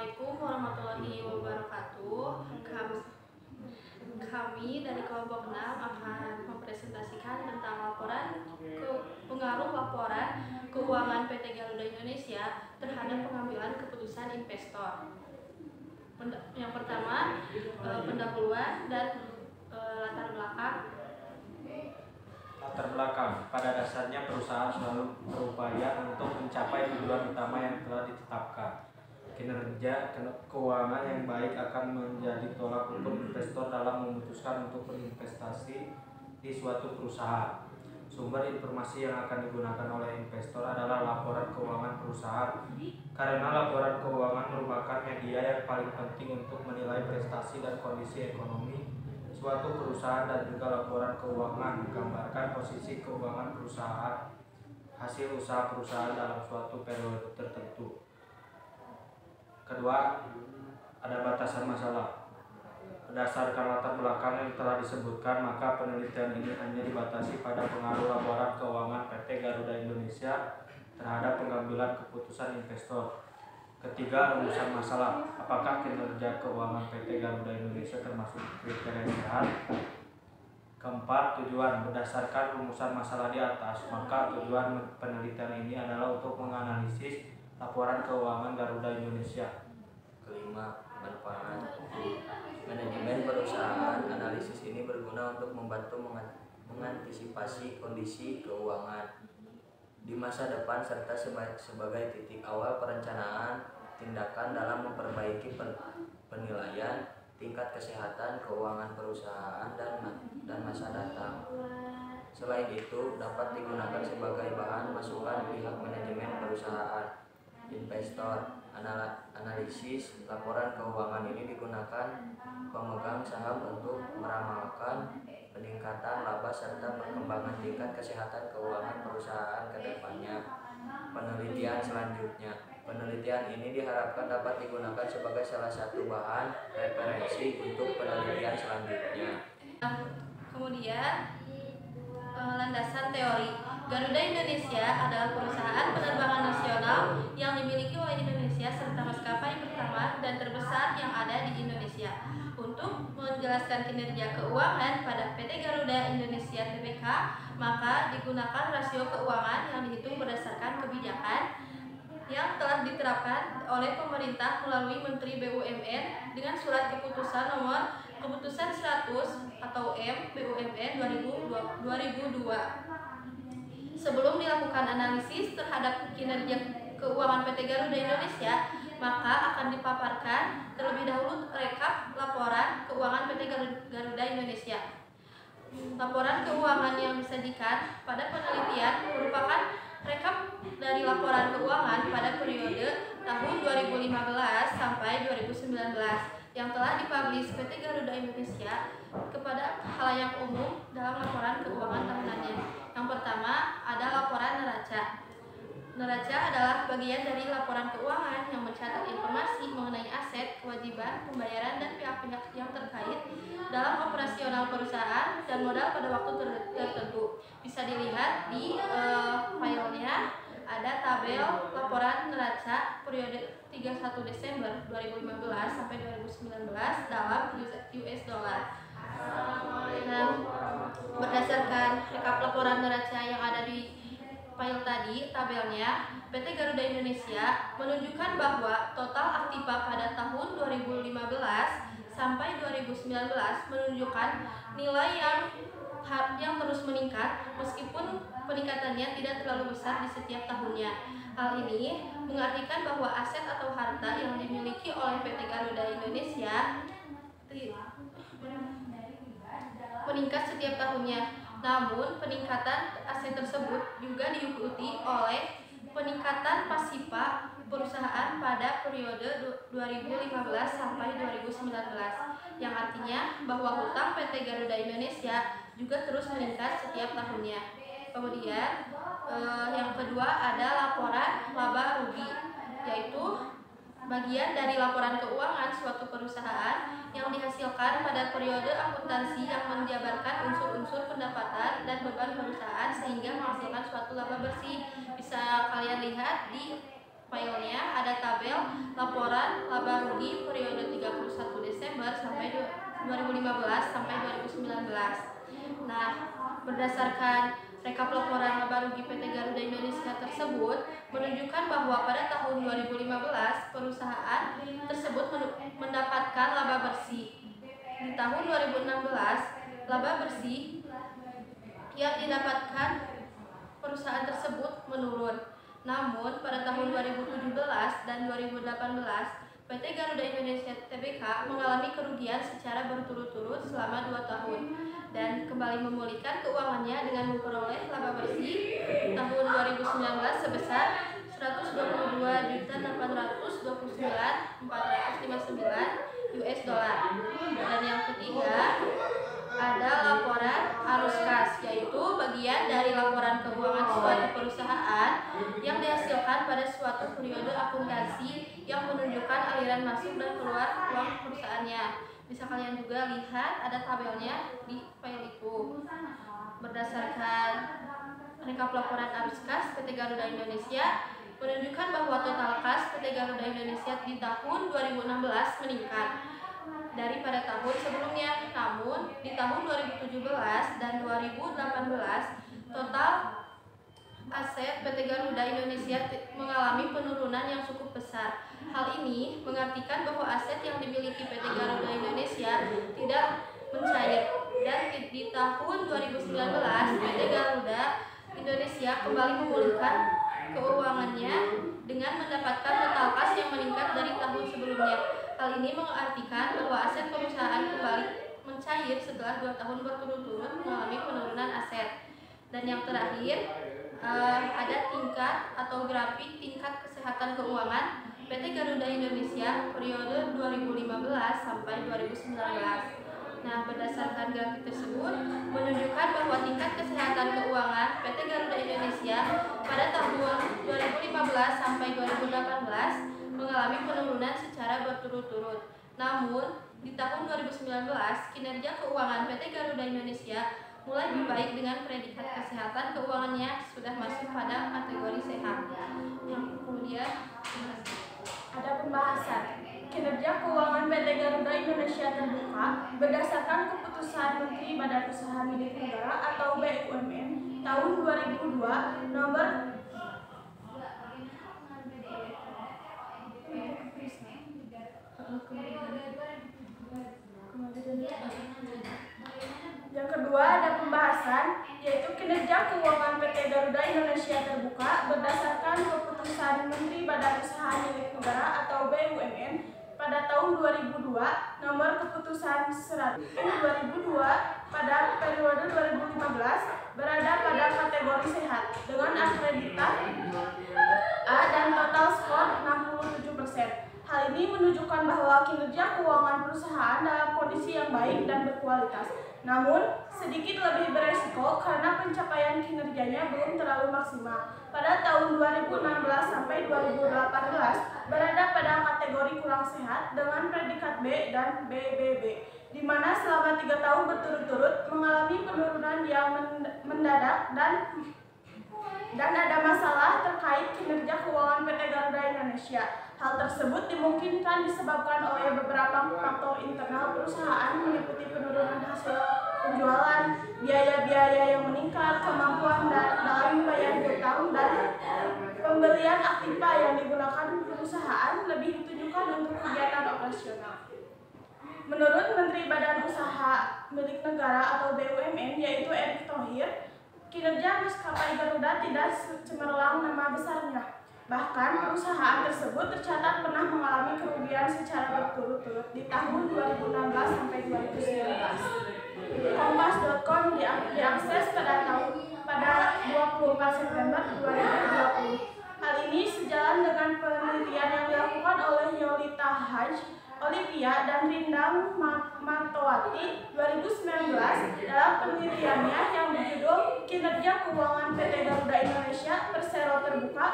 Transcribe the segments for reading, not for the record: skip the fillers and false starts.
Assalamualaikum warahmatullahi wabarakatuh. Kami dari kelompok 6 akan mempresentasikan tentang pengaruh laporan keuangan PT Garuda Indonesia terhadap pengambilan keputusan investor. Yang pertama, pendahuluan dan latar belakang. Latar belakang, pada dasarnya perusahaan selalu berupaya untuk mencapai tujuan utama yang telah ditetapkan. Kinerja keuangan yang baik akan menjadi tolak ukur investor dalam memutuskan untuk berinvestasi di suatu perusahaan. Sumber informasi yang akan digunakan oleh investor adalah laporan keuangan perusahaan, karena laporan keuangan merupakan media yang paling penting untuk menilai prestasi dan kondisi ekonomi suatu perusahaan, dan juga laporan keuangan menggambarkan posisi keuangan perusahaan, hasil usaha perusahaan dalam suatu periode tertentu. Kedua, ada batasan masalah. Berdasarkan latar belakang yang telah disebutkan, maka penelitian ini hanya dibatasi pada pengaruh laporan keuangan PT Garuda Indonesia terhadap pengambilan keputusan investor. Ketiga, rumusan masalah. Apakah kinerja keuangan PT Garuda Indonesia termasuk kriteria sehat? Keempat, tujuan. Berdasarkan rumusan masalah di atas, maka tujuan penelitian ini adalah untuk menganalisis laporan keuangan Garuda Indonesia. Kelima, manfaat. Manajemen perusahaan. Analisis ini berguna untuk membantu mengantisipasi kondisi keuangan di masa depan serta sebagai titik awal perencanaan tindakan dalam memperbaiki penilaian tingkat kesehatan keuangan perusahaan dan masa datang. Selain itu, dapat digunakan sebagai bahan masukan pihak manajemen perusahaan. Investor. Analisis laporan keuangan ini digunakan pemegang saham untuk meramalkan peningkatan laba serta perkembangan tingkat kesehatan keuangan perusahaan ke depannya. Penelitian selanjutnya. Penelitian ini diharapkan dapat digunakan sebagai salah satu bahan referensi untuk penelitian selanjutnya. Kemudian, landasan teori. Garuda Indonesia adalah perusahaan penerbangan nasional yang dimiliki oleh Indonesia serta maskapai pertama dan terbesar yang ada di Indonesia. Untuk menjelaskan kinerja keuangan pada PT Garuda Indonesia Tbk, maka digunakan rasio keuangan yang dihitung berdasarkan kebijakan yang telah diterapkan oleh pemerintah melalui Menteri BUMN dengan surat keputusan nomor keputusan 100 atau M BUMN 2002. Sebelum dilakukan analisis terhadap kinerja keuangan PT Garuda Indonesia, maka akan dipaparkan terlebih dahulu rekap laporan keuangan PT Garuda Indonesia. Laporan keuangan yang disajikan pada penelitian merupakan rekap dari laporan keuangan pada periode tahun 2015 sampai 2019 yang telah dipublish PT Garuda Indonesia kepada khalayak umum dalam laporan keuangan tahunannya. Yang pertama ada laporan neraca. Neraca adalah bagian dari laporan keuangan yang mencatat informasi mengenai aset, kewajiban, pembayaran, dan pihak-pihak yang terkait dalam operasional perusahaan dan modal pada waktu tertentu. Bisa dilihat di filenya, ada tabel laporan neraca periode 31 Desember 2015 sampai 2019 dalam US dollar. Nah, berdasarkan rekap laporan neraca yang ada di file tadi, tabelnya, PT Garuda Indonesia menunjukkan bahwa total aktiva pada tahun 2015 sampai 2019 menunjukkan nilai yang terus meningkat meskipun peningkatannya tidak terlalu besar di setiap tahunnya. Hal ini mengartikan bahwa aset atau harta yang dimiliki oleh PT Garuda Indonesia meningkat setiap tahunnya. Namun, peningkatan aset tersebut juga diikuti oleh peningkatan pasifa perusahaan pada periode 2015 sampai 2019, yang artinya bahwa hutang PT Garuda Indonesia juga terus meningkat setiap tahunnya. Kemudian, yang kedua ada laporan laba rugi, yaitu bagian dari laporan keuangan suatu perusahaan yang dihasilkan pada periode akuntansi yang menjabarkan unsur-unsur pendapatan dan beban perusahaan sehingga menghasilkan suatu laba bersih. Bisa kalian lihat di filenya ada tabel laporan laba rugi periode 31 Desember sampai 2015 sampai 2019. Nah, berdasarkan rekap laporan laba rugi PT Garuda Indonesia tersebut menunjukkan bahwa pada tahun 2015 perusahaan tersebut mendapatkan laba bersih. Di tahun 2016, laba bersih yang didapatkan perusahaan tersebut menurun. Namun, pada tahun 2017 dan 2018, PT Garuda Indonesia Tbk mengalami kerugian secara berturut-turut selama 2 tahun dan kembali memulihkan keuangannya dengan memperoleh laba bersih tahun 2019 sebesar 122.829.459 US dollar. Dan yang ketiga ada laporan arus kas, yaitu bagian dari laporan keuangan suatu perusahaan yang dihasilkan pada suatu periode akuntansi yang menunjukkan aliran masuk dan keluar uang perusahaannya. Bisa kalian juga lihat ada tabelnya di file itu. Berdasarkan rekap laporan arus kas PT Garuda Indonesia menunjukkan bahwa total kas PT Garuda Indonesia di tahun 2016 meningkat daripada tahun sebelumnya. Namun di tahun 2017 dan 2018 total aset PT Garuda Indonesia mengalami penurunan yang cukup besar. Hal ini mengartikan bahwa aset yang dimiliki PT Garuda Indonesia tidak mencair, dan di tahun 2019 PT Garuda Indonesia kembali memulihkan keuangannya dengan mendapatkan total kas yang meningkat dari tahun sebelumnya. Hal ini mengartikan bahwa aset perusahaan kembali mencair setelah 2 tahun berturut-turut mengalami penurunan aset. Dan yang terakhir ada tingkat atau grafik tingkat kesehatan keuangan PT Garuda Indonesia periode 2015 sampai 2019. Nah, berdasarkan grafik tersebut menunjukkan bahwa tingkat kesehatan keuangan PT Garuda Indonesia pada tahun 2015 sampai 2018 mengalami penurunan secara berturut-turut. Namun, di tahun 2019 kinerja keuangan PT Garuda Indonesia mulai membaik dengan predikat kesehatan keuangannya sudah masuk pada kategori sehat. Yang kemudian ada pembahasan kinerja keuangan PT Garuda Indonesia terbuka berdasarkan keputusan Menteri Badan Usaha Milik Negara atau BUMN tahun 2002 nomor Yang kedua ada pembahasan yaitu kinerja keuangan PT Garuda Indonesia terbuka berdasarkan keputusan Menteri Badan Usaha Milik Negara atau BUMN pada tahun 2002 nomor keputusan 100 2002 pada periode 2015 berada pada kategori sehat dengan akreditas A dan total skor 67%. Hal ini menunjukkan bahwa kinerja keuangan perusahaan dalam kondisi yang baik dan berkualitas. Namun, sedikit lebih beresiko karena pencapaian kinerjanya belum terlalu maksimal. Pada tahun 2016 sampai 2018 berada pada kategori kurang sehat dengan predikat B dan BBB, di mana selama 3 tahun berturut-turut mengalami penurunan yang mendadak dan ada masalah terkait kinerja keuangan PT Garuda Indonesia. Hal tersebut dimungkinkan disebabkan oleh beberapa faktor internal perusahaan meliputi penurunan hasil penjualan, biaya-biaya yang meningkat, kemampuan dalam membayar hutang, dan pembelian aktiva yang digunakan perusahaan lebih ditujukan untuk kegiatan operasional. Menurut Menteri Badan Usaha Milik Negara atau BUMN yaitu Erick Thohir, kinerja maskapai Garuda tidak cemerlang nama besarnya. Bahkan perusahaan tersebut tercatat pernah mengalami kerugian secara berturut-turut di tahun 2016 sampai 2019. Kompas.com diakses pada 24 September 2020. Hal ini sejalan dengan penelitian yang dilakukan oleh Yolita Haj, Olivia, dan Rindang Martowati 2019 dalam penelitiannya yang berjudul Kinerja Keuangan PT Garuda Indonesia Persero Terbuka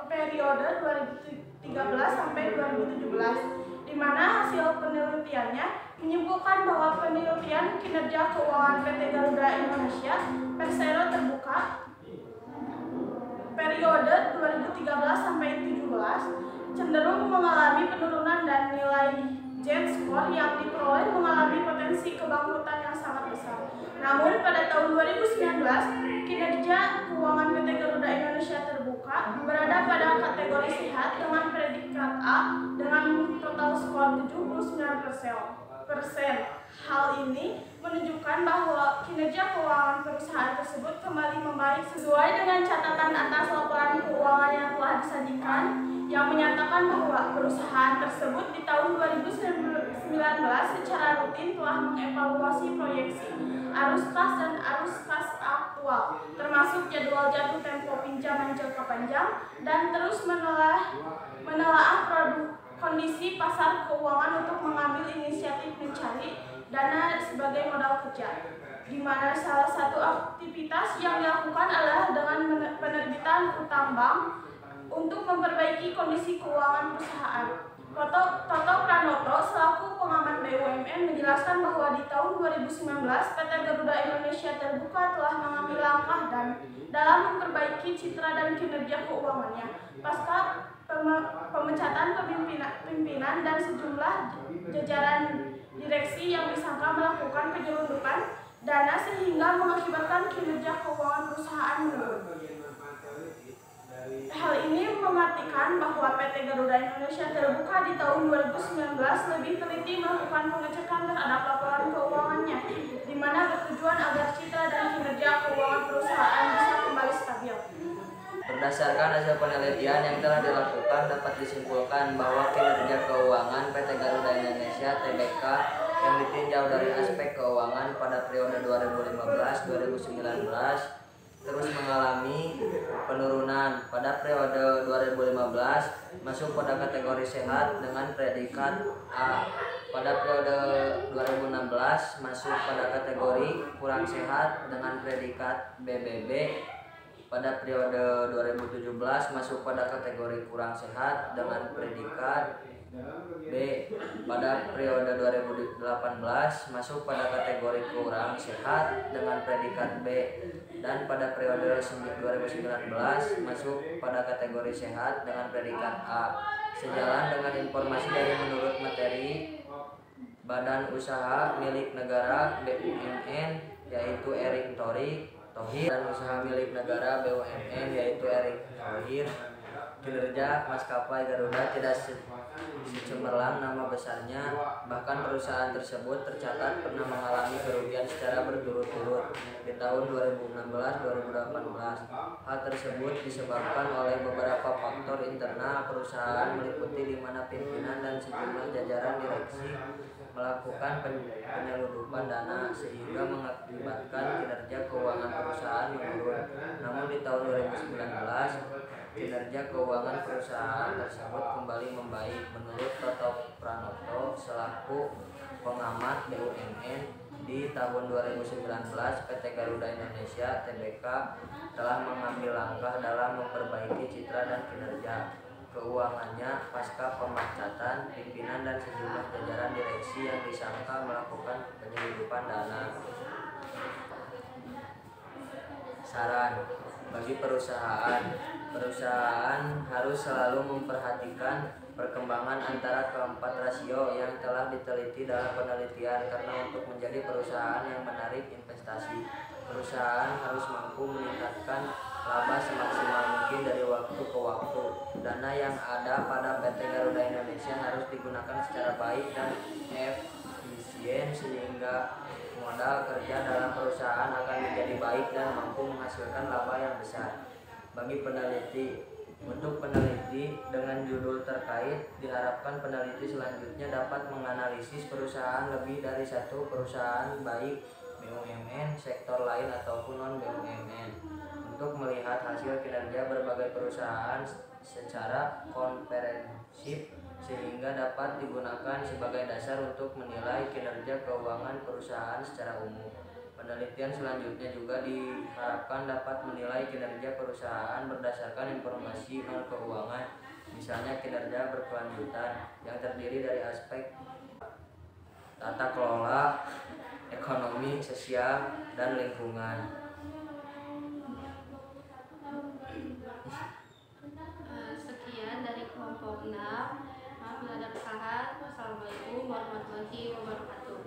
periode 2013 sampai 2017, di mana hasil penelitiannya menyimpulkan bahwa penelitian kinerja keuangan PT Garuda Indonesia Persero Terbuka periode 2013 sampai 17 cenderung mengalami penurunan dan nilai Z-score yang diperoleh mengalami potensi kebangkrutan yang sangat besar. Namun pada tahun 2019, kinerja keuangan PT Garuda Indonesia Terbuka berada pada kategori sehat dengan predikat A dengan total skor 79%. Hal ini menunjukkan bahwa kinerja keuangan perusahaan tersebut kembali membaik sesuai dengan catatan atas laporan keuangan yang telah disajikan, yang menyatakan bahwa perusahaan tersebut di tahun 2019 secara rutin telah mengevaluasi proyeksi arus kas dan arus kas aktual, termasuk jadwal jatuh tempo pinjaman jangka panjang, dan terus menelaah kondisi pasar keuangan untuk mengambil inisiatif mencari dana sebagai modal kerja, di mana salah satu aktivitas yang dilakukan adalah dengan penerbitan utang bank untuk memperbaiki kondisi keuangan perusahaan. Toto Pranoto selaku pengamat BUMN menjelaskan bahwa di tahun 2019 PT Garuda Indonesia Terbuka telah mengambil langkah dan dalam memperbaiki citra dan kinerja keuangannya pasca pemecatan pimpinan dan sejumlah jajaran direksi yang disangka melakukan penyelundupan dana sehingga mengakibatkan kinerja keuangan perusahaan menurun. Hal ini mengartikan bahwa PT Garuda Indonesia Terbuka di tahun 2019 lebih teliti melakukan pengecekan terhadap laporan keuangannya, di mana bertujuan agar citra dan kinerja keuangan perusahaan bisa kembali stabil. Berdasarkan hasil penelitian yang telah dilakukan, dapat disimpulkan bahwa kinerja keuangan PT Garuda Indonesia Tbk yang ditinjau dari aspek keuangan pada periode 2015-2019 terus mengalami penurunan. Pada periode 2015 masuk pada kategori sehat dengan predikat A. Pada periode 2016 masuk pada kategori kurang sehat dengan predikat BBB. Pada periode 2017 masuk pada kategori kurang sehat dengan predikat B. Pada periode 2018 masuk pada kategori kurang sehat dengan predikat B, dan pada periode 2019 masuk pada kategori sehat dengan predikat A. Sejalan dengan informasi dari menurut materi Badan Usaha Milik Negara BUMN yaitu Erick Thohir, dan usaha milik negara BUMN yaitu Erick Thohir, kinerja maskapai Garuda tidak secemerlang nama besarnya, bahkan perusahaan tersebut tercatat pernah mengalami kerugian secara berturut-turut di tahun 2016-2018. Hal tersebut disebabkan oleh beberapa faktor internal perusahaan, meliputi di mana pimpinan dan sejumlah jajaran direksi melakukan penyelundupan dana sehingga mengakibatkan kinerja keuangan perusahaan menurun. Namun di tahun 2019 kinerja keuangan perusahaan tersebut kembali membaik. Menurut Toto Pranoto selaku pengamat BUMN, di tahun 2019 PT Garuda Indonesia Tbk telah mengambil langkah dalam memperbaiki citra dan kinerja keuangannya pasca pemecatan pimpinan dan sejumlah jajaran direksi yang disangka melakukan penyelundupan dana. Saran bagi perusahaan harus selalu memperhatikan perkembangan antara keempat rasio yang telah diteliti dalam penelitian, karena untuk menjadi perusahaan yang menarik investasi, perusahaan harus mampu meningkatkan laba semaksimal mungkin dari waktu ke waktu. Dana yang ada pada PT Garuda Indonesia harus digunakan secara baik dan efisien sehingga modal kerja dalam perusahaan akan menjadi baik dan mampu menghasilkan laba yang besar. Bagi peneliti, untuk peneliti dengan judul terkait, diharapkan peneliti selanjutnya dapat menganalisis perusahaan lebih dari satu perusahaan, baik BUMN, sektor lain ataupun non-BUMN, untuk melihat hasil kinerja berbagai perusahaan secara komprehensif sehingga dapat digunakan sebagai dasar untuk menilai kinerja keuangan perusahaan secara umum. Penelitian selanjutnya juga diharapkan dapat menilai kinerja perusahaan berdasarkan informasi non-keuangan, misalnya kinerja berkelanjutan yang terdiri dari aspek tata kelola, ekonomi, sosial, dan lingkungan. benar. Maaf bila ada kesalahan. Wassalamualaikum warahmatullahi wabarakatuh.